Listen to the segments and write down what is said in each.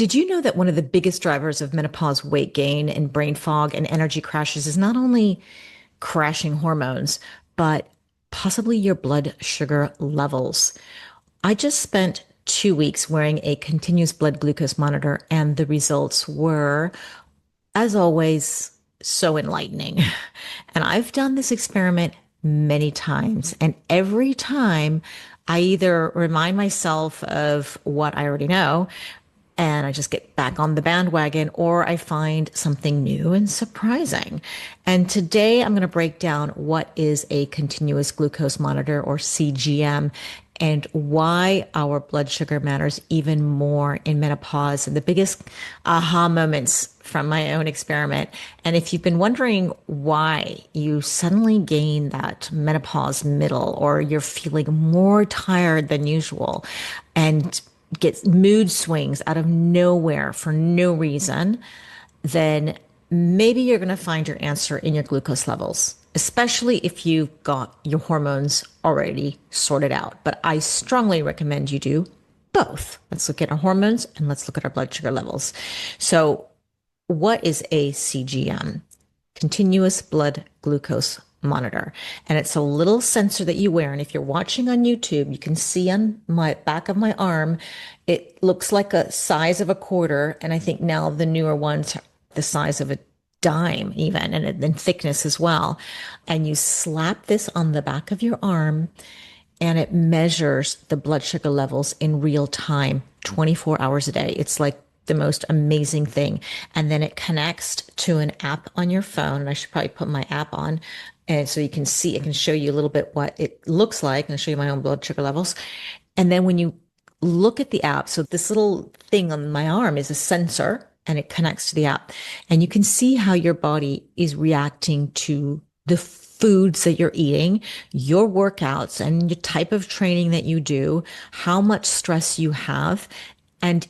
Did you know that one of the biggest drivers of menopause weight gain and brain fog and energy crashes is not only crashing hormones, but possibly your blood sugar levels? I just spent 2 weeks wearing a continuous blood glucose monitor, and the results were, as always, so enlightening. And I've done this experiment many times, and every time I either remind myself of what I already know and I just get back on the bandwagon, or I find something new and surprising. And today I'm going to break down what is a continuous glucose monitor, or CGM, and why our blood sugar matters even more in menopause, and the biggest aha moments from my own experiment. And if you've been wondering why you suddenly gain that menopause middle, or you're feeling more tired than usual and get mood swings out of nowhere for no reason, then maybe you're going to find your answer in your glucose levels, especially if you've got your hormones already sorted out. But I strongly recommend you do both. Let's look at our hormones and let's look at our blood sugar levels. So, what is a CGM? Continuous blood glucose monitor. And it's a little sensor that you wear. And if you're watching on YouTube, you can see on my back of my arm, it looks like a size of a quarter. And I think now the newer ones are the size of a dime even, and in thickness as well. And you slap this on the back of your arm, and it measures the blood sugar levels in real time, 24 hours a day. It's like the most amazing thing. And then it connects to an app on your phone. And I should probably put my app on. And so you can see, it can show you a little bit what it looks like, and I'll show you my own blood sugar levels. And then when you look at the app, so this little thing on my arm is a sensor, and it connects to the app. And you can see how your body is reacting to the foods that you're eating, your workouts, and the type of training that you do, how much stress you have, and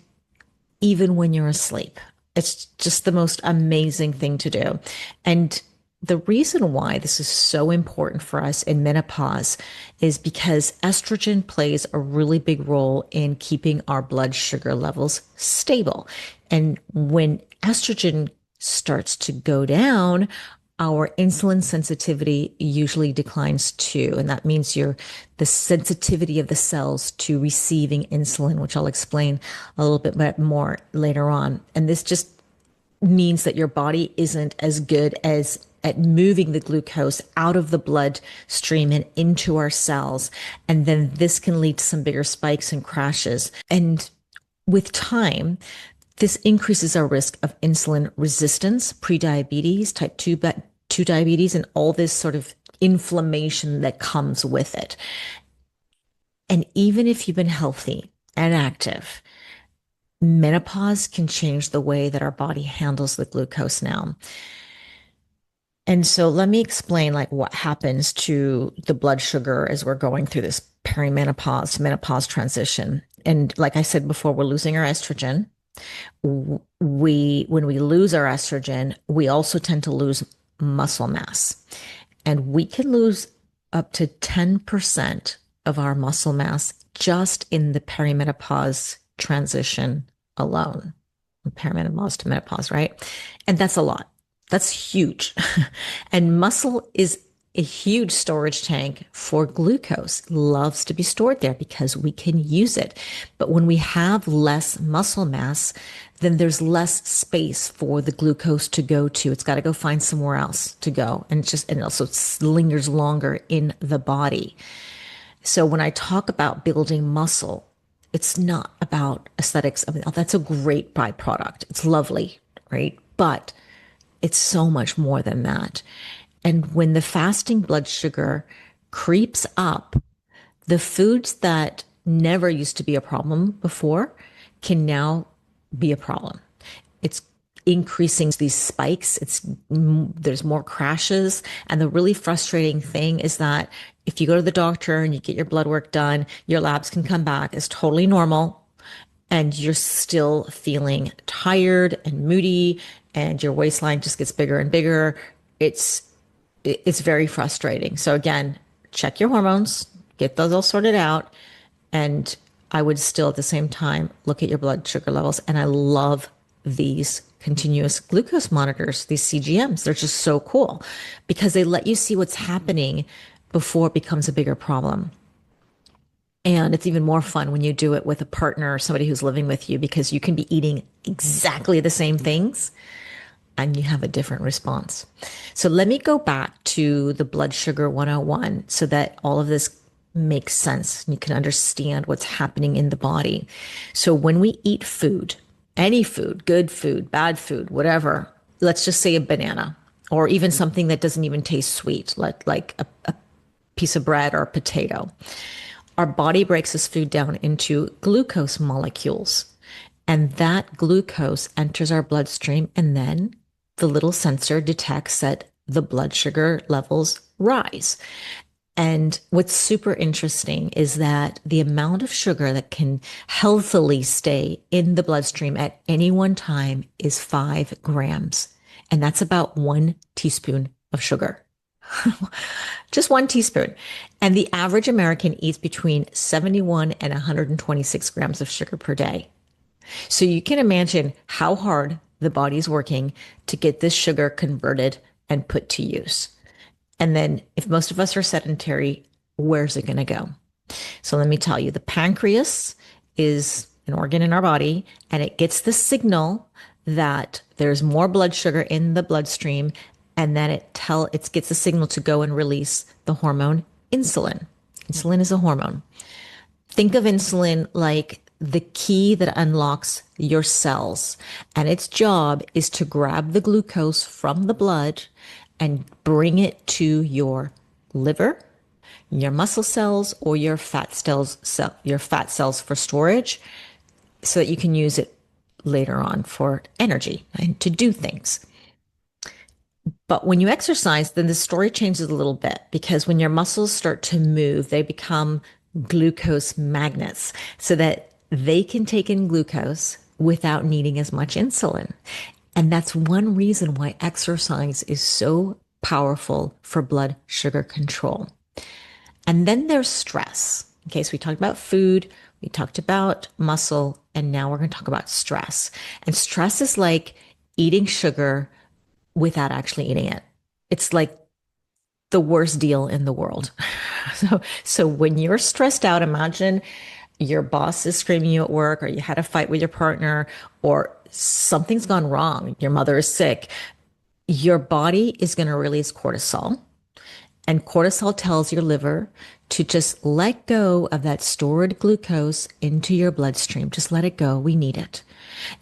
even when you're asleep. It's just the most amazing thing to do. And the reason why this is so important for us in menopause is because estrogen plays a really big role in keeping our blood sugar levels stable. And when estrogen starts to go down, our insulin sensitivity usually declines too. And that means the sensitivity of the cells to receiving insulin, which I'll explain a little bit more later on. And this just means that your body isn't as good at moving the glucose out of the bloodstream and into our cells. And then this can lead to some bigger spikes and crashes. And with time, this increases our risk of insulin resistance, prediabetes, type 2 diabetes, and all this sort of inflammation that comes with it. And even if you've been healthy and active, menopause can change the way that our body handles the glucose now. And so let me explain what happens to the blood sugar as we're going through this perimenopause to menopause transition. And like I said before, we're losing our estrogen. When we lose our estrogen, we also tend to lose muscle mass. And we can lose up to 10% of our muscle mass just in the perimenopause transition alone. Perimenopause to menopause, right? And that's a lot. That's huge. And muscle is a huge storage tank for glucose. Loves to be stored there because we can use it. But when we have less muscle mass, then there's less space for the glucose to go to. It's got to go find somewhere else to go. And also it lingers longer in the body. So when I talk about building muscle, it's not about aesthetics. I mean, that's a great byproduct. It's lovely, right? But it's so much more than that. And when the fasting blood sugar creeps up, the foods that never used to be a problem before can now be a problem. It's increasing these spikes. There's more crashes. And the really frustrating thing is that if you go to the doctor and you get your blood work done, your labs can come back as totally normal, and you're still feeling tired and moody, and your waistline just gets bigger and bigger. It's very frustrating. So again, check your hormones, get those all sorted out, and I would still at the same time look at your blood sugar levels. And I love these continuous glucose monitors, these CGMs. They're just so cool because they let you see what's happening before it becomes a bigger problem. And it's even more fun when you do it with a partner or somebody who's living with you because you can be eating exactly the same things and you have a different response. So let me go back to the blood sugar 101 so that all of this makes sense and you can understand what's happening in the body. So when we eat food, any food, good food, bad food, whatever, let's just say a banana or even something that doesn't even taste sweet, like a piece of bread or a potato. Our body breaks this food down into glucose molecules. And that glucose enters our bloodstream, and then the little sensor detects that the blood sugar levels rise. And what's super interesting is that the amount of sugar that can healthily stay in the bloodstream at any one time is 5 grams. And that's about 1 teaspoon of sugar. Just 1 teaspoon. And the average American eats between 71 and 126 grams of sugar per day. So you can imagine how hard the body's working to get this sugar converted and put to use. And then if most of us are sedentary, where's it going to go? So let me tell you, the pancreas is an organ in our body and it gets the signal that there's more blood sugar in the bloodstream, and then it gets the signal to go and release the hormone insulin. Insulin is a hormone. Think of insulin like the key that unlocks your cells, and its job is to grab the glucose from the blood and bring it to your liver, your muscle cells, or your fat cells for storage so that you can use it later on for energy and to do things. But when you exercise, then the story changes a little bit because when your muscles start to move, they become glucose magnets so that they can take in glucose without needing as much insulin. And that's one reason why exercise is so powerful for blood sugar control. And then there's stress. Okay, so we talked about food, we talked about muscle, and now we're going to talk about stress. And stress is like eating sugar without actually eating it. It's like the worst deal in the world. So when you're stressed out, imagine your boss is screaming you at work, or you had a fight with your partner, or something's gone wrong. Your mother is sick. Your body is going to release cortisol. And cortisol tells your liver to just let go of that stored glucose into your bloodstream. Just let it go. We need it.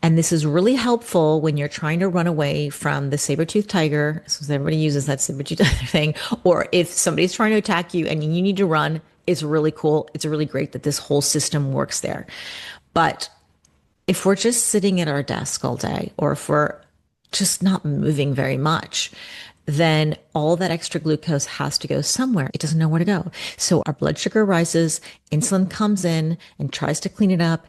And this is really helpful when you're trying to run away from the saber-toothed tiger. So everybody uses that saber-toothed tiger thing. Or if somebody's trying to attack you and you need to run, it's really cool. It's really great that this whole system works there. But if we're just sitting at our desk all day, or if we're just not moving very much, then all that extra glucose has to go somewhere. It doesn't know where to go. So our blood sugar rises, insulin comes in and tries to clean it up.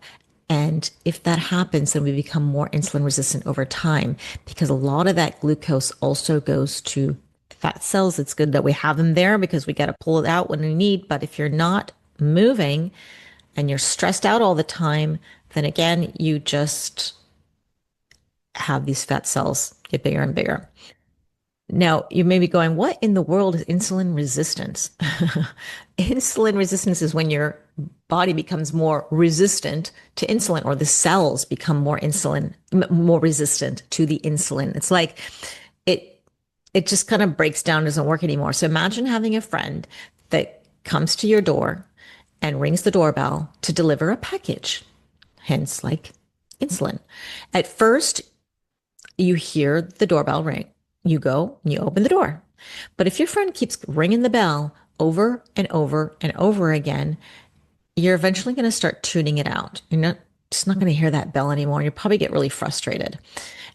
And if that happens, then we become more insulin resistant over time because a lot of that glucose also goes to fat cells. It's good that we have them there because we got to pull it out when we need. But if you're not moving and you're stressed out all the time, then again, you just have these fat cells get bigger and bigger. Now, you may be going, what in the world is insulin resistance? Insulin resistance is when your body becomes more resistant to insulin, or the cells become more resistant to the insulin. It's like it just kind of breaks down, doesn't work anymore. So imagine having a friend that comes to your door and rings the doorbell to deliver a package, hence like insulin. At first, you hear the doorbell ring. You go and you open the door. But if your friend keeps ringing the bell over and over and over again, you're eventually going to start tuning it out. You're just not going to hear that bell anymore. You'll probably get really frustrated.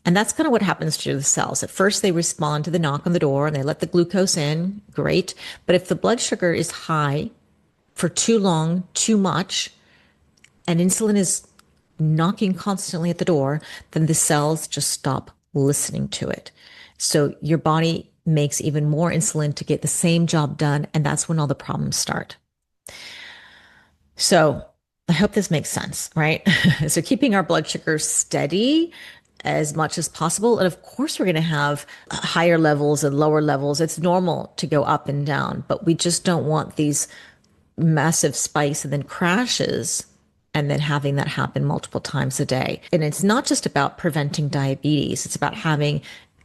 And that's kind of what happens to the cells. At first, they respond to the knock on the door and they let the glucose in. Great. But if the blood sugar is high for too long, too much, and insulin is knocking constantly at the door, then the cells just stop listening to it. So your body makes even more insulin to get the same job done. And that's when all the problems start. So I hope this makes sense, right? So keeping our blood sugar steady as much as possible. And of course, we're going to have higher levels and lower levels. It's normal to go up and down, but we just don't want these massive spikes and then crashes and then having that happen multiple times a day. And it's not just about preventing diabetes, it's about having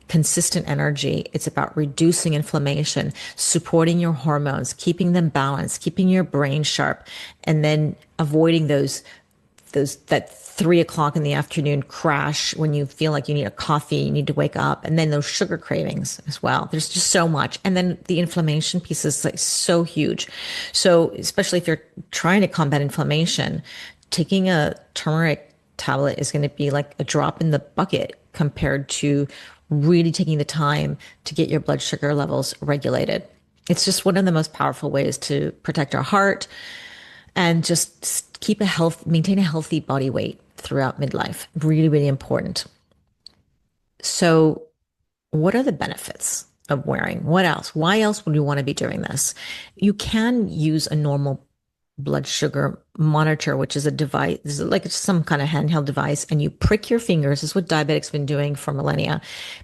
consistent energy. It's about reducing inflammation, supporting your hormones, keeping them balanced, keeping your brain sharp, and then avoiding that 3 o'clock in the afternoon crash when you feel like you need a coffee, you need to wake up, and then those sugar cravings as well. There's just so much. And then the inflammation piece is like so huge. So especially if you're trying to combat inflammation, taking a turmeric tablet is going to be like a drop in the bucket compared to really taking the time to get your blood sugar levels regulated. It's just one of the most powerful ways to protect our heart and just maintain a healthy body weight throughout midlife. Really, really important. So, what are the benefits of wearing? What else? Why else would you want to be doing this? You can use a normal blood sugar monitor, which is a device, this is like some kind of handheld device, and you prick your fingers. This is what diabetics have been doing for millennia.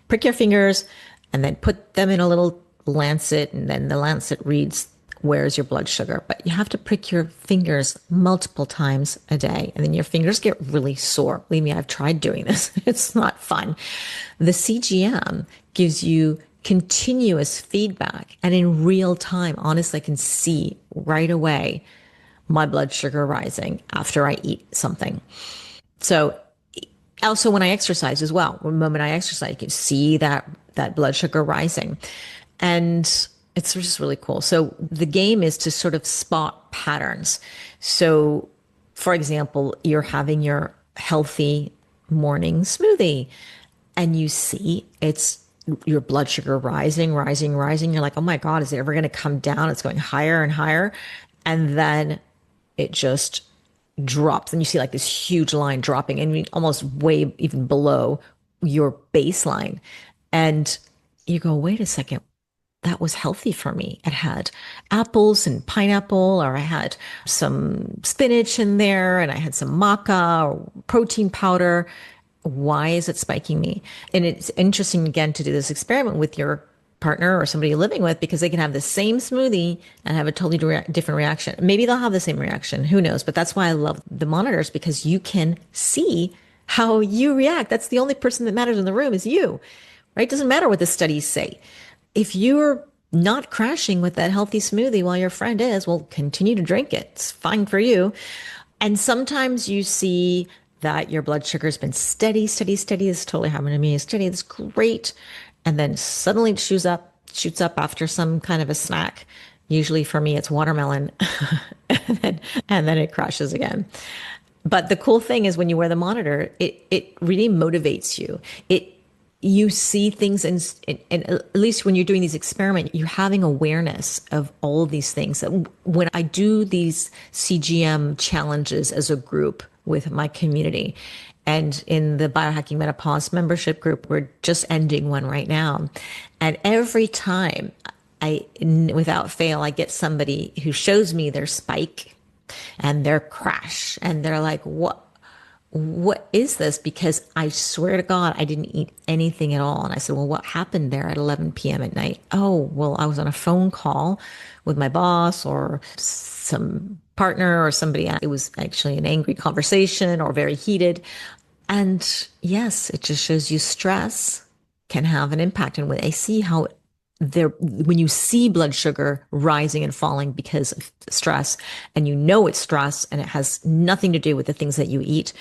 Prick your fingers and then put them in a little lancet, and then the lancet reads where's your blood sugar. But you have to prick your fingers multiple times a day, and then your fingers get really sore. Believe me, I've tried doing this. It's not fun. The CGM gives you continuous feedback, and in real time, honestly, I can see right away my blood sugar rising after I eat something. So also when I exercise as well, the moment I exercise, you can see that blood sugar rising. And it's just really cool. So the game is to sort of spot patterns. So for example, you're having your healthy morning smoothie and you see it's your blood sugar rising, rising, rising. You're like, oh my God, is it ever going to come down? It's going higher and higher. And then it just drops. And you see like this huge line dropping and almost way even below your baseline. And you go, wait a second, that was healthy for me. It had apples and pineapple, or I had some spinach in there, and I had some maca or protein powder. Why is it spiking me? And it's interesting again to do this experiment with your partner or somebody you're living with, because they can have the same smoothie and have a totally different reaction. Maybe they'll have the same reaction. Who knows? But that's why I love the monitors, because you can see how you react. That's the only person that matters in the room is you, right? Doesn't matter what the studies say. If you're not crashing with that healthy smoothie while your friend is, well, continue to drink it. It's fine for you. And sometimes you see that your blood sugar has been steady, steady, steady. This totally happened to me. Steady, it's great. And then suddenly it shoots up after some kind of a snack. Usually for me, it's watermelon. and then it crashes again. But the cool thing is when you wear the monitor, it really motivates you. You see things, and at least when you're doing these experiments, you're having awareness of all of these things. When I do these CGM challenges as a group with my community, and in the Biohacking Menopause membership group, we're just ending one right now. And every time without fail, I get somebody who shows me their spike and their crash, and they're like, what is this? Because I swear to God, I didn't eat anything at all. And I said, well, what happened there at 11 p.m. at night? Oh, well, I was on a phone call with my boss or some partner or somebody. It was actually an angry conversation or very heated. And yes, it just shows you stress can have an impact. And when I see how when you see blood sugar rising and falling because of stress, and you know it's stress and it has nothing to do with the things that you eat,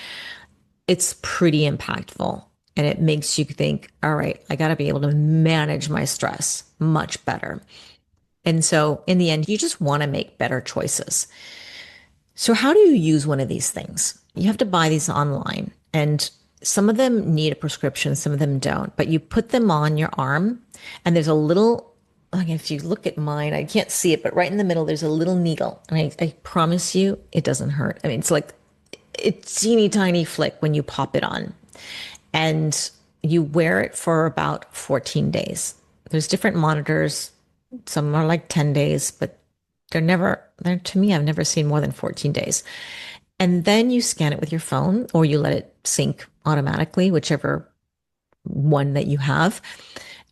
it's pretty impactful. And it makes you think, all right, I got to be able to manage my stress much better. And so in the end, you just want to make better choices. So how do you use one of these things? You have to buy these online, and some of them need a prescription, some of them don't, but you put them on your arm, and there's a little, like if you look at mine, I can't see it, but right in the middle, there's a little needle. And I promise you, it doesn't hurt. I mean, it's like a teeny tiny flick when you pop it on, and you wear it for about 14 days. There's different monitors. Some are like 10 days, but to me, I've never seen more than 14 days. And then you scan it with your phone or you let it sync automatically, whichever one that you have.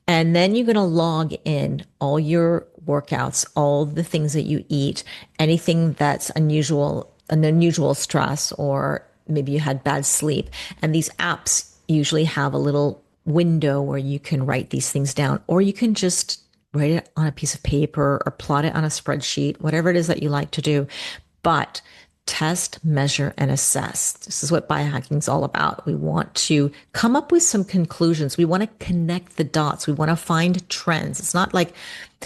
And then you're going to log in all your workouts, all the things that you eat, anything that's unusual, an unusual stress, or maybe you had bad sleep. And these apps usually have a little window where you can write these things down, or you can just write it on a piece of paper or plot it on a spreadsheet, whatever it is that you like to do. But test, measure, and assess. This is what biohacking is all about. We want to come up with some conclusions. We want to connect the dots. We want to find trends. It's not like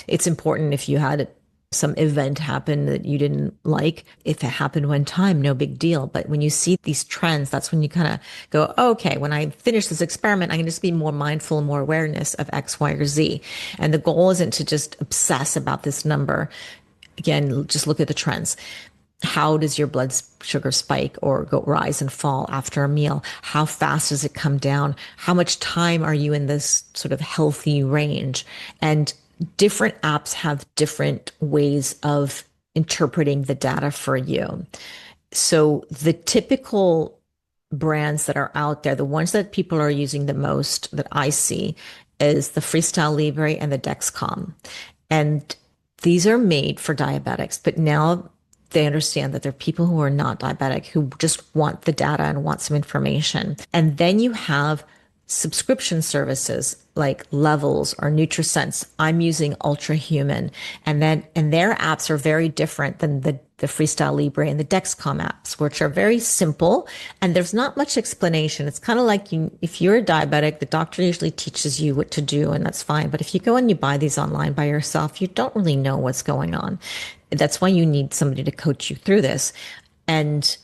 it's important if you had some event happen that you didn't like. If it happened one time, no big deal. But when you see these trends, that's when you kind of go, okay, when I finish this experiment, I can just be more mindful and more awareness of X, Y, or Z. And the goal isn't to just obsess about this number. Again, just look at the trends. How does your blood sugar spike or go rise and fall after a meal? How fast does it come down? How much time are you in this sort of healthy range? And different apps have different ways of interpreting the data for you. So the typical brands that are out there, the ones that people are using the most that I see is the Freestyle Libre and the Dexcom. And these are made for diabetics, but now they understand that there are people who are not diabetic who just want the data and want some information. And then you have subscription services like Levels or NutriSense. I'm using Ultra Human, and their apps are very different than the Freestyle Libre and the Dexcom apps, which are very simple and there's not much explanation. It's kind of like if you're a diabetic, the doctor usually teaches you what to do, and that's fine. But if you go and you buy these online by yourself, you don't really know what's going on. That's why you need somebody to coach you through this. And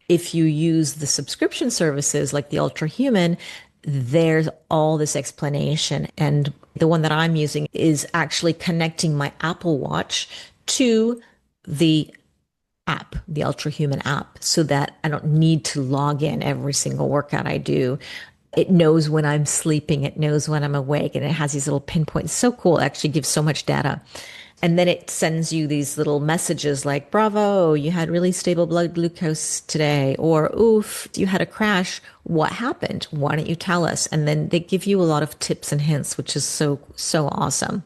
if you use the subscription services like the Ultra Human, there's all this explanation. And the one that I'm using is actually connecting my Apple Watch to the app, the Ultra Human app, so that I don't need to log in every single workout I do. It knows when I'm sleeping, it knows when I'm awake, and it has these little pinpoints. So cool. It actually gives so much data. And then it sends you these little messages like, bravo, you had really stable blood glucose today, or oof, you had a crash. What happened? Why don't you tell us? And then they give you a lot of tips and hints, which is so, so awesome.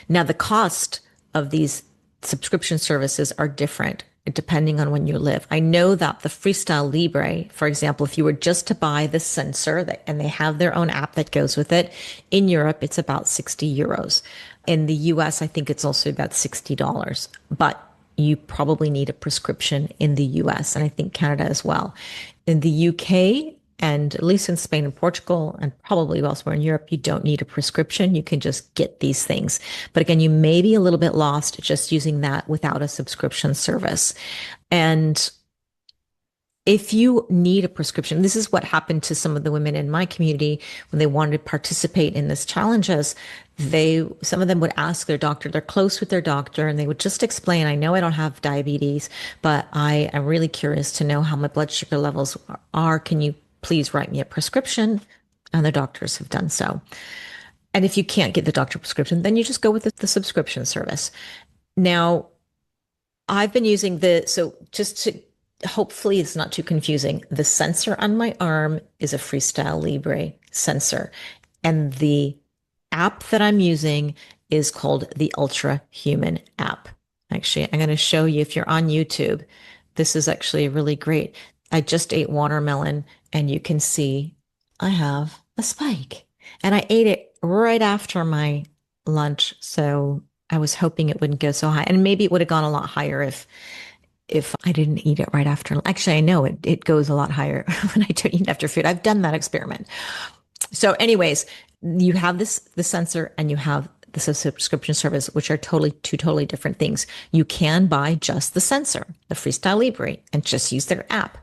Now, the cost of these subscription services are different depending on when you live. I know that the Freestyle Libre, for example, if you were just to buy the sensor and they have their own app that goes with it, in Europe, it's about 60 euros. In the US, I think it's also about $60, but you probably need a prescription in the US and I think Canada as well. In the UK, and at least in Spain and Portugal, and probably elsewhere in Europe, you don't need a prescription. You can just get these things. But again, you may be a little bit lost just using that without a subscription service. And if you need a prescription, this is what happened to some of the women in my community when they wanted to participate in this challenges. Some of them would ask their doctor, they're close with their doctor, and they would just explain, I know I don't have diabetes, but I am really curious to know how my blood sugar levels are. Can you please write me a prescription? And the doctors have done so. And if you can't get the doctor prescription, then you just go with the subscription service. Now, I've been using so just to, hopefully it's not too confusing. The sensor on my arm is a Freestyle Libre sensor. And the app that I'm using is called the Ultra Human app. Actually, I'm going to show you if you're on YouTube. This is actually really great. I just ate watermelon and you can see I have a spike. And I ate it right after my lunch. So I was hoping it wouldn't go so high. And maybe it would have gone a lot higher if I didn't eat it right after. Actually, I know it goes a lot higher when I don't eat after food. I've done that experiment. So anyways, you have the sensor and you have the subscription service, which are two totally different things. You can buy just the sensor, the Freestyle Libre, and just use their app.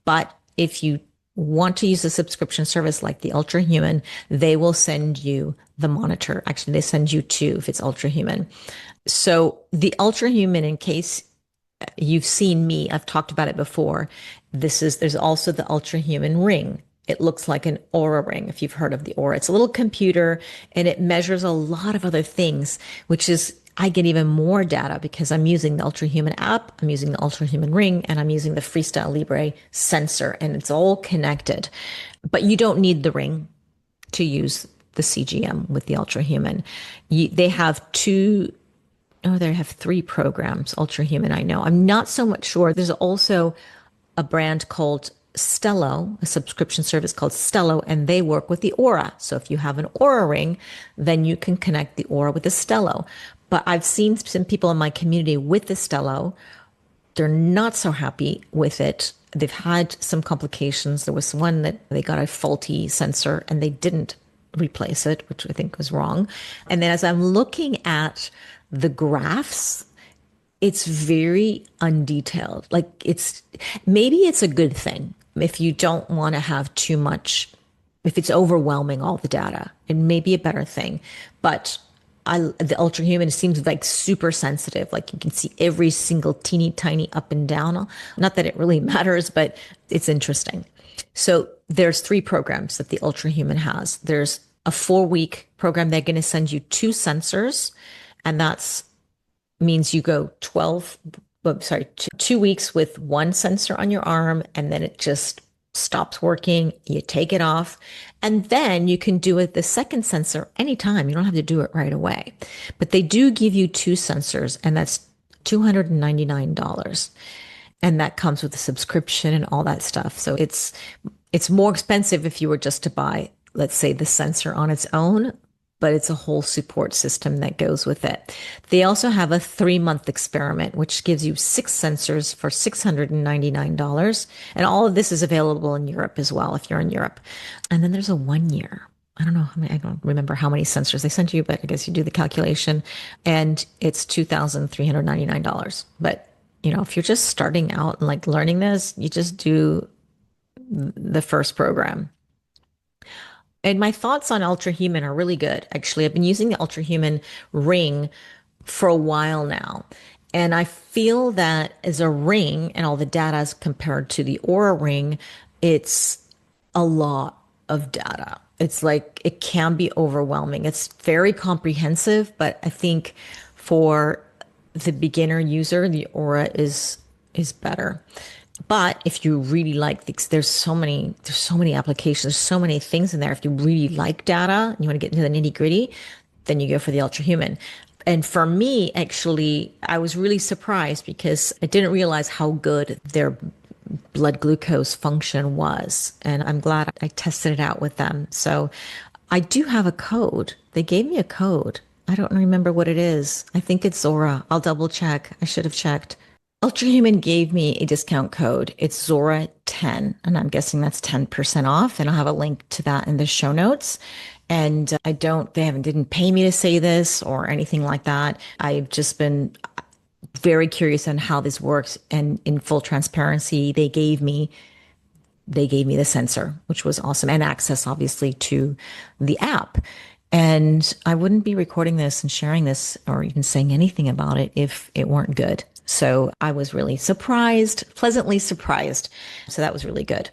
But if you want to use a subscription service like the Ultra Human, they will send you the monitor. Actually, they send you two if it's Ultra Human. So the Ultra Human, in case you've seen me, I've talked about it before. There's also the Ultra Human ring. It looks like an Aura ring, if you've heard of the Aura. It's a little computer and it measures a lot of other things, which is I get even more data because I'm using the Ultra Human app, I'm using the Ultra Human ring, and I'm using the Freestyle Libre sensor, and it's all connected. But you don't need the ring to use the CGM with the Ultra Human. They have two, oh, they have three programs, Ultra Human, I know. I'm not so much sure. There's also a brand called Stello, a subscription service called Stello, and they work with the Aura. So if you have an Aura ring, then you can connect the Aura with the Stello. But I've seen some people in my community with the Stello. They're not so happy with it. They've had some complications. There was one that they got a faulty sensor and they didn't replace it, which I think was wrong. And then as I'm looking at the graphs, it's very undetailed. Like maybe it's a good thing if you don't want to have too much, if it's overwhelming all the data, it may be a better thing. But the Ultra Human seems like super sensitive. Like you can see every single teeny tiny up and down. Not that it really matters, but it's interesting. So there's three programs that the Ultra Human has. There's a 4-week program. They're going to send you two sensors, and that's means you go 2 weeks with one sensor on your arm, and then it just stops working. You take it off, and then you can do it the second sensor anytime. You don't have to do it right away. But they do give you two sensors, and that's $299. And that comes with a subscription and all that stuff. So it's more expensive if you were just to buy, let's say, the sensor on its own, but it's a whole support system that goes with it. They also have a 3-month experiment, which gives you 6 sensors for $699. And all of this is available in Europe as well, if you're in Europe. And then there's a 1 year. I don't know how many, I don't remember how many sensors they sent you, but I guess you do the calculation. And it's $2,399. But, if you're just starting out and like learning this, you just do the first program. And my thoughts on Ultra Human are really good. Actually, I've been using the Ultra Human ring for a while now. And I feel that as a ring and all the data as compared to the Aura ring, it's a lot of data. It's like it can be overwhelming. It's very comprehensive, but I think for the beginner user, the Aura is better. But if you really like these, there's so many applications, there's so many things in there. If you really like data and you want to get into the nitty gritty, then you go for the Ultra Human. And for me, actually, I was really surprised because I didn't realize how good their blood glucose function was. And I'm glad I tested it out with them. So I do have a code. They gave me a code. I don't remember what it is. I think it's ZORA. I'll double check. I should have checked. Ultra Human gave me a discount code. It's ZORA10, and I'm guessing that's 10% off. And I'll have a link to that in the show notes. And they didn't pay me to say this or anything like that. I've just been very curious on how this works. And in full transparency, they gave me the sensor, which was awesome, and access obviously to the app. And I wouldn't be recording this and sharing this or even saying anything about it if it weren't good. So I was really pleasantly surprised. So that was really good.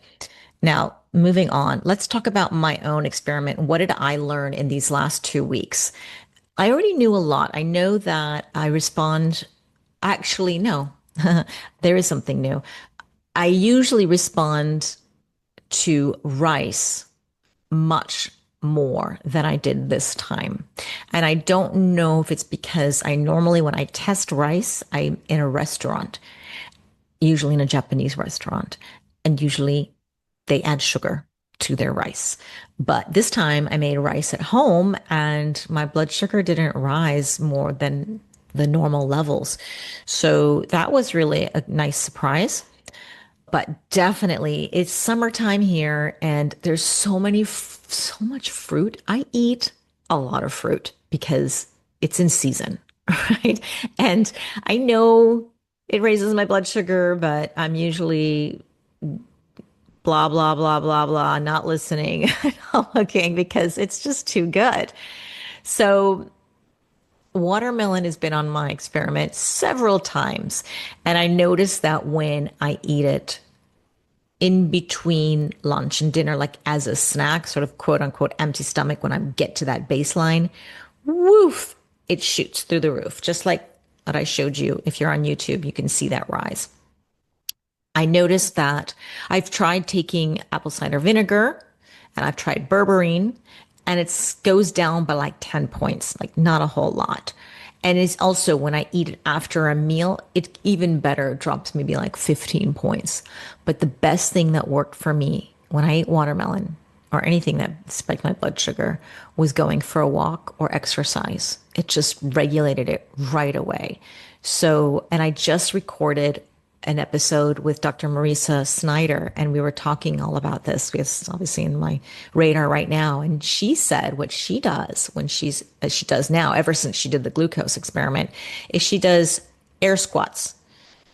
Now, moving on, let's talk about my own experiment. What did I learn in these last 2 weeks? I already knew a lot. I know that I respond. Actually, no, there is something new. I usually respond to rice much more than I did this time. And I don't know if it's because I normally, when I test rice, I'm in a restaurant, usually in a Japanese restaurant, and usually they add sugar to their rice. But this time I made rice at home and my blood sugar didn't rise more than the normal levels. So that was really a nice surprise. But definitely it's summertime here and there's so much fruit. I eat a lot of fruit because it's in season, right? And I know it raises my blood sugar, but I'm usually blah, blah, blah, blah, blah, not listening, not looking because it's just too good. So watermelon has been on my experiment several times. And I noticed that when I eat it in between lunch and dinner, like as a snack, sort of quote unquote empty stomach, when I get to that baseline, woof, it shoots through the roof, just like what I showed you. If you're on YouTube, you can see that rise. I noticed that I've tried taking apple cider vinegar and I've tried berberine, and it goes down by like 10 points, like not a whole lot. And it's also when I eat it after a meal, it even better drops maybe like 15 points. But the best thing that worked for me when I ate watermelon or anything that spiked my blood sugar was going for a walk or exercise. It just regulated it right away. So, and I just recorded an episode with Dr. Marisa Snyder, and we were talking all about this because it's obviously in my radar right now. And she said what she does when as she does now, ever since she did the glucose experiment, is she does air squats,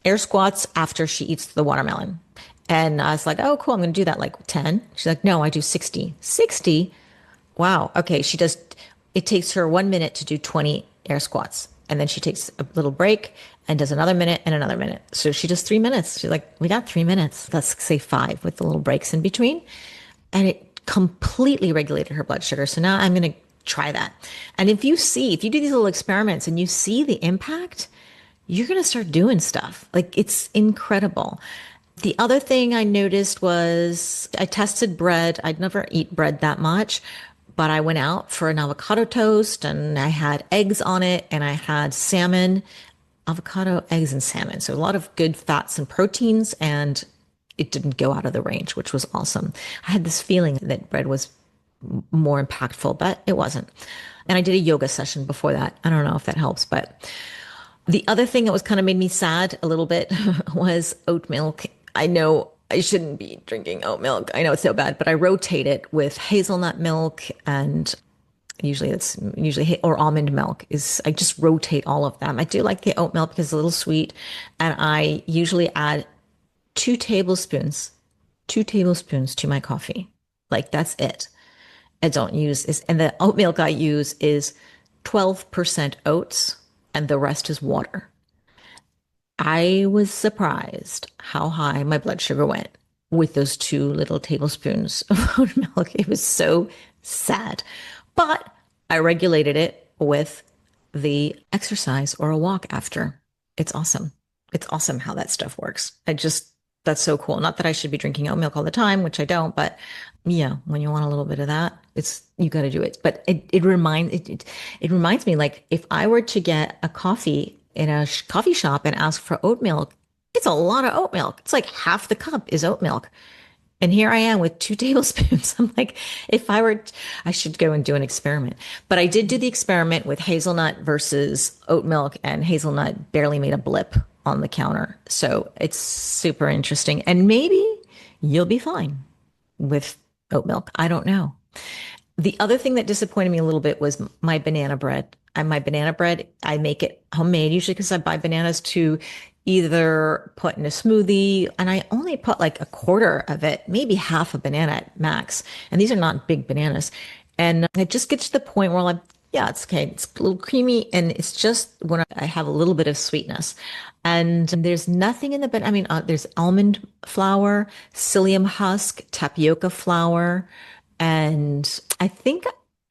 air squats after she eats the watermelon. And I was like, oh, cool. I'm going to do that like 10. She's like, no, I do 60. 60? Wow. Okay. It takes her 1 minute to do 20 air squats. And then she takes a little break and does another minute and another minute. So she does 3 minutes. She's like, we got 3 minutes. Let's say 5 with the little breaks in between. And it completely regulated her blood sugar. So now I'm going to try that. And if you do these little experiments and you see the impact, you're going to start doing stuff. Like it's incredible. The other thing I noticed was I tested bread. I'd never eat bread that much, but I went out for an avocado toast and I had eggs on it and I had salmon, avocado, eggs, and salmon. So a lot of good fats and proteins, and it didn't go out of the range, which was awesome. I had this feeling that bread was more impactful, but it wasn't. And I did a yoga session before that. I don't know if that helps, but the other thing that was kind of made me sad a little bit was oat milk. I know I shouldn't be drinking oat milk. I know it's so bad, but I rotate it with hazelnut milk, and or almond milk I just rotate all of them. I do like the oat milk because it's a little sweet, and I usually add 2 tablespoons to my coffee. Like that's it. And the oat milk I use is 12% oats and the rest is water. I was surprised how high my blood sugar went with those 2 little tablespoons of oat milk. It was so sad. But I regulated it with the exercise or a walk after. It's awesome. It's awesome how that stuff works. That's so cool. Not that I should be drinking oat milk all the time, which I don't, but yeah, when you want a little bit of that, you got to do it. But it reminds me, like if I were to get a coffee in a coffee shop and ask for oat milk, it's a lot of oat milk. It's like half the cup is oat milk. And here I am with 2 tablespoons. I'm like, I should go and do an experiment. But I did do the experiment with hazelnut versus oat milk, and hazelnut barely made a blip on the counter. So it's super interesting. And maybe you'll be fine with oat milk. I don't know. The other thing that disappointed me a little bit was my banana bread. I make it homemade, usually because I buy bananas to either put in a smoothie, and I only put like a quarter of it, maybe half a banana at max. And these are not big bananas. And it just gets to the point where I'm like, yeah, it's okay. It's a little creamy, and it's just when I have a little bit of sweetness. And there's nothing in the banana. I mean, there's almond flour, psyllium husk, tapioca flour, and I think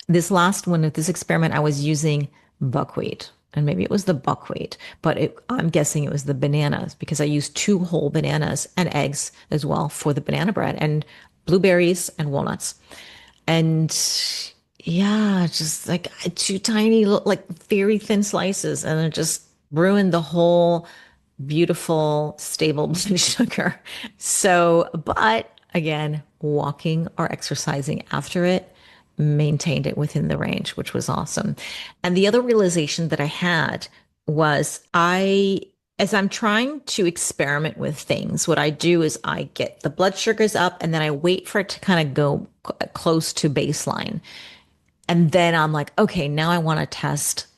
this last one of this experiment, I was using buckwheat, and maybe it was the buckwheat, but I'm guessing it was the bananas because I used 2 whole bananas and eggs as well for the banana bread, and blueberries and walnuts. And yeah, just like 2 tiny, like very thin slices, and it just ruined the whole beautiful, stable blood sugar. So, but again, walking or exercising after it maintained it within the range, which was awesome. And the other realization that I had was as I'm trying to experiment with things, what I do is I get the blood sugars up and then I wait for it to kind of go close to baseline. And then I'm like, okay, now I want to test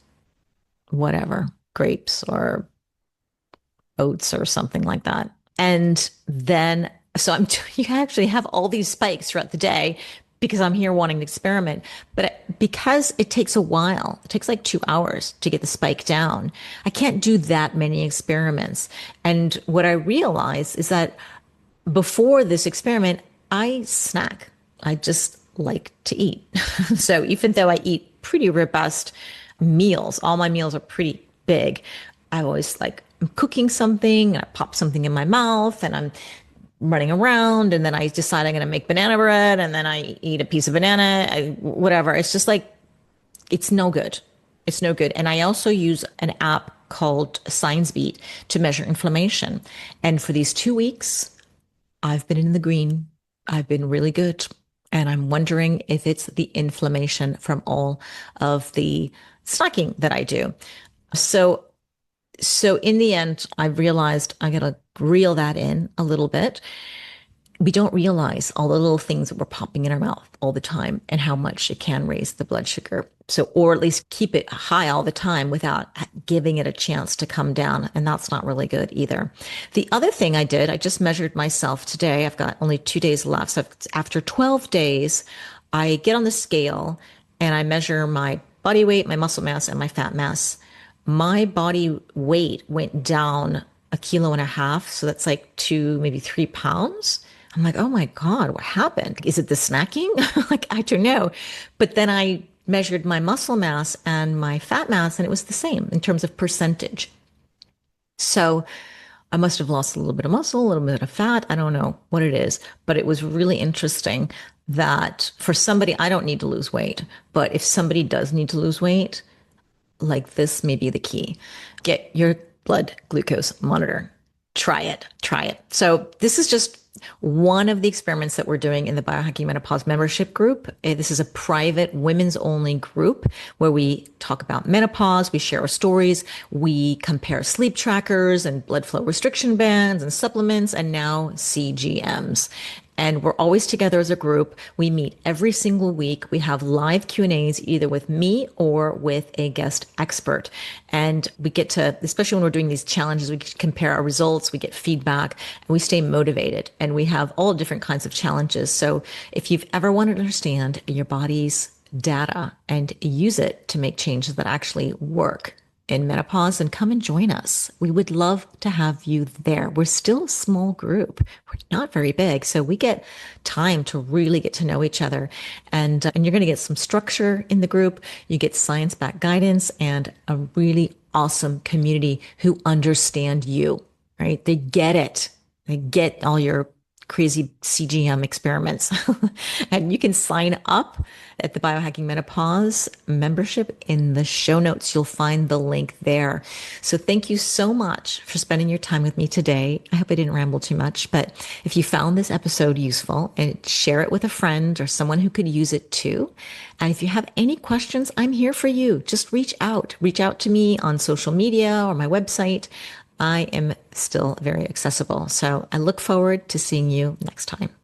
whatever, grapes or oats or something like that. And then, so you actually have all these spikes throughout the day because I'm here wanting to experiment. But because it takes a while, it takes like 2 hours to get the spike down, I can't do that many experiments. And what I realized is that before this experiment, I snack. I just like to eat. So even though I eat pretty robust meals. All my meals are pretty big. I always like I'm cooking something, and I pop something in my mouth, and I'm running around, and then I decide I'm going to make banana bread, and then I eat a piece of banana, whatever. It's just like it's no good. It's no good. And I also use an app called Signs Beat to measure inflammation. And for these 2 weeks, I've been in the green. I've been really good. And I'm wondering if it's the inflammation from all of the snacking that I do. So, so in the end, I realized I got to reel that in a little bit. We don't realize all the little things that we're popping in our mouth all the time and how much it can raise the blood sugar. So, or at least keep it high all the time without giving it a chance to come down. And that's not really good either. The other thing I did, I just measured myself today. I've got only 2 days left. So after 12 days, I get on the scale and I measure my body weight, my muscle mass, and my fat mass. My body weight went down 1.5 kilos. So that's like 2, maybe 3 pounds. I'm like, oh my God, what happened? Is it the snacking? Like, I don't know. But then I measured my muscle mass and my fat mass, and it was the same in terms of percentage. So I must have lost a little bit of muscle, a little bit of fat. I don't know what it is, but it was really interesting that for somebody, I don't need to lose weight, but if somebody does need to lose weight, like this may be the key. Get your blood glucose monitor. Try it. Try it. So this is just one of the experiments that we're doing in the Biohacking Menopause membership group. This is a private women's only group where we talk about menopause, we share our stories, we compare sleep trackers and blood flow restriction bands and supplements, and now CGMs. And we're always together as a group. We meet every single week. We have live Q&As either with me or with a guest expert. And we get to, especially when we're doing these challenges, we compare our results, we get feedback, and we stay motivated. And we have all different kinds of challenges. So if you've ever wanted to understand your body's data and use it to make changes that actually work in menopause, then come and join us. We would love to have you there. We're still a small group. We're not very big. So we get time to really get to know each other. And you're going to get some structure in the group. You get science-backed guidance and a really awesome community who understand you, right? They get it. They get all your crazy CGM experiments. And you can sign up at the Biohacking Menopause membership. In the show notes, you'll find the link there. So thank you so much for spending your time with me today. I hope I didn't ramble too much, but if you found this episode useful, and share it with a friend or someone who could use it too. And if you have any questions, I'm here for you. Just reach out. Reach out to me on social media or my website. I am still very accessible. So I look forward to seeing you next time.